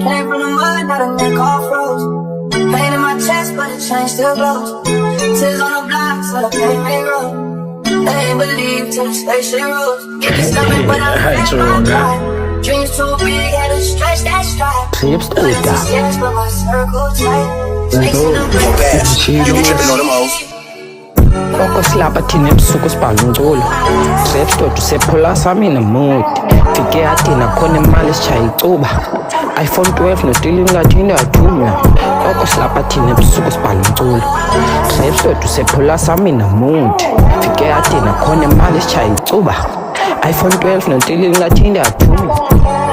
Came from the mud, now the neck all froze. Pain in my chest, but the chain still glows. Tears on the block, so the pain may grow. They ain't believe till the station rose. Get the stomach, but I feel my pride. Dreams too big, had to stretch that stride. Trips to Loyalty scarce, but my circle tight. Spacing the Gas. You tripping on them hoes. Okosilapha thina ebusuku sibhala umculo Trap store sephula sami nemood Fike athina khona imali sishaya icuba iPhone 12 notili ngathinda athunywa Okosilapha thina ebusuku sibhala umculo Trap store sephula sami nemood Fike athina khona imali sishaya icuba iPhone 12 notili ngathinda athunywa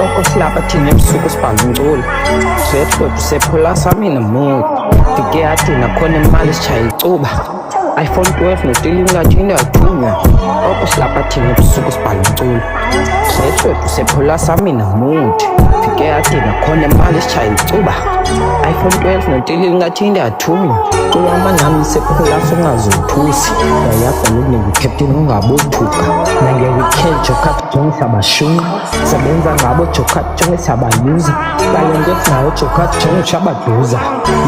Okosilapha thina ebusuku sibhala umculo Trap store sephula sami nemood Fike athina khona imali sishaya icuba iPhone 12 notili ngathinda athunywa Okosilapha thina ebusuku sibhala umculo Trap sephula sami nemood Fike athina khona imali sishaya icuba iPhone 12 notili ngathinda athunywa Kulama nami sephula songazothusi Yayafana ukuningu-captain ungabothuka Nange-weekend jokat jonge sabashunqa Sebenza ngabo jokat jonge sabayuza Balento esinayo jokat jonge shabaduza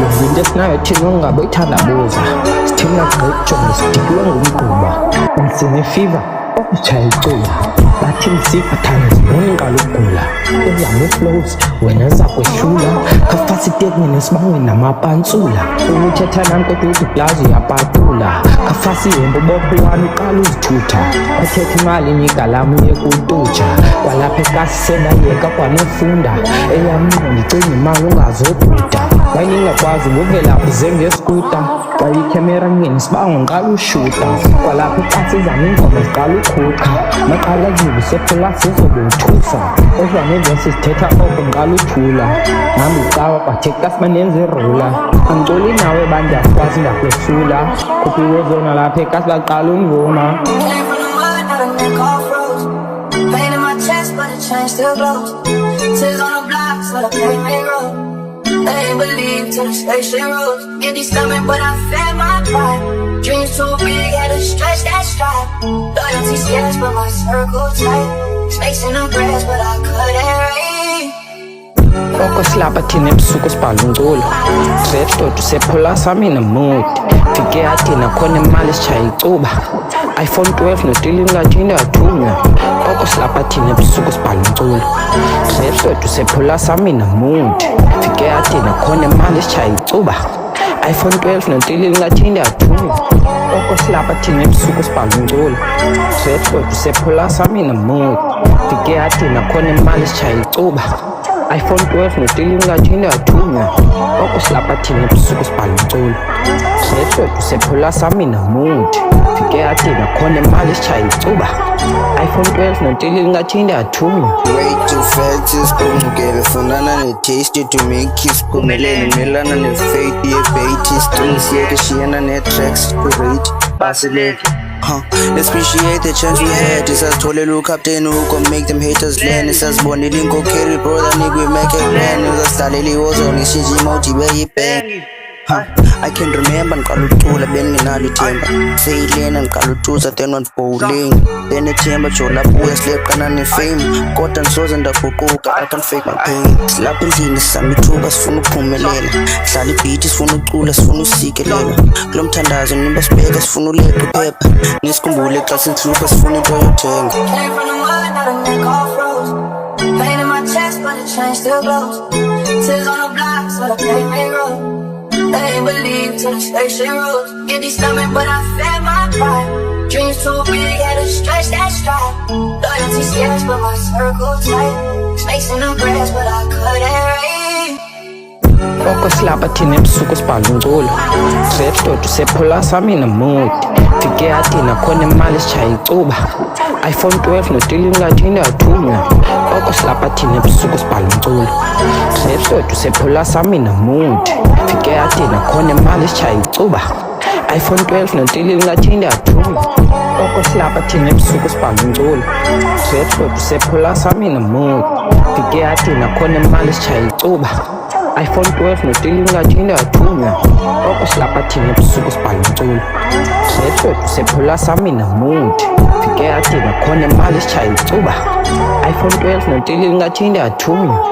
Yonke into esinayo thina ungabo ithandabuza Sithina gqi jonge sidikiwe ngumgquba Umsine fever okushaya icuba Bathi msipha thana zibona iqala ukugula Uzame flows wena zakwehlula Khafasi itekweni esibangweni namapantsula Uthetha nami kodwa uthi iblazi uyapatula Khafasi ihembe ubophe wami uqala uzithutha Bathetha imali inika lami yekututsha Kwalapha ekasi senayeka kwanofunda Eyami ingqondo icinga imali ungazobhuda Wayengingakwazi ngovelaphi zengeskuta Xa ikhemera ngeni sibango ngiqala ushuta Kwalapha ekasi ezami ingoma ziqala ukhukha Maqala zibi sephula sizobe uthusa Ezwane vesi sithetha oko ngiqala uthula Nami ucawa batheka sibanenza irula Angicoli nawe bandiyakwazi ngakwehlula Kuphiwe zona lapha ekasi baqala ungivuma Came from the mud, now the neck all froze. Pain in my chest, but the chain still glows. Tears on the block, so the pain may grow. They ain't believe till the station rose. Empty stomach, but I fed my pride. Dreams too big, had to stretch that stride. Loyalty scarce, but my circle tight. Snakes in the grass, but I couldn't read. Okosilapha thina ebusuku sibhala umculo Trap store sephula sami nemood Fike athina khona imali sishaya icuba iPhone 12 notili ngathinda athunywa Okosilapha thina ebusuku sibhala umculo Trap store sephula sami nemood Fike athina khona imali sishaya icuba iPhone 12 notili ngathinda athunywa Okosilapha thina ebusuku sibhala umculo Trap store sephula sami nemood Fike athina khona imali sishaya icuba iPhone 12 notili ngathinda athunywa Okosilapha thina ebusuku sibhala umculo Trap sephula sami nemood Fike athina khona imali sishaya icuba iPhone 12 notili ngathinda athunywa Way too fast, isiphungele funana ne-taste to make isiphumelele melana ne-fate ye-bait isiqinisiyeke shiyana ne-tracks to-rate basileke Let's appreciate the chance we had. Isasitholela ucaptain who gon' make them haters land. Isasibonile inkokheli brother nigga make a plan. Uzasidlalela iwozo ngishintshe emoji beyibang. I can remember ngiqala ukucula bengingenalo ithemba seyilena ngiqala uthuza then one bowling then ethemba jola buya sileqana ne-fame kodwa ngisoze ndaguquka I can't fake my pain silapha endlini sisama ithuba sifuna ukuphumelela hlala ibhithi sifuna ucula sifuna usikelela kulo mthandazo nimba sibeka sifuna uleqa iphepha nisikhumbule xa sinhlupha sifuna into yothenga Came from the mud, now the neck all froze. Pain in my chest, but the chain still glows. Tears on the block, so the pain may grow. They ain't believe till the station rose. Empty stomach, but I fed my pride. Dreams too big, had to stretch that stride. Loyalty scarce, but my circle tight. Snakes in the grass, but I couldn't read. Okosilapha thina ebusuku sibhala umculo Trap store sephula sami nemood Fike athina khona imali sishaya icuba iPhone 12 notili ngathinda athunywa Okosilapha thina ebusuku sibhala umculo Trap store sephula sami nemood Fike athina khona imali sishaya icuba iPhone 12 notili ngathinda athunywa Okosilapha thina ebusuku sibhala umculo Trap store sephula sami nemood Fike athina khona imali sishaya icuba iPhone 12 notili ngathinda athunywa Okosilapha thina ebusuku sibhala umculo Trap sephula sami nemood Fike athina khona imali sishaya icuba iPhone 12 notili ngathinda athunywa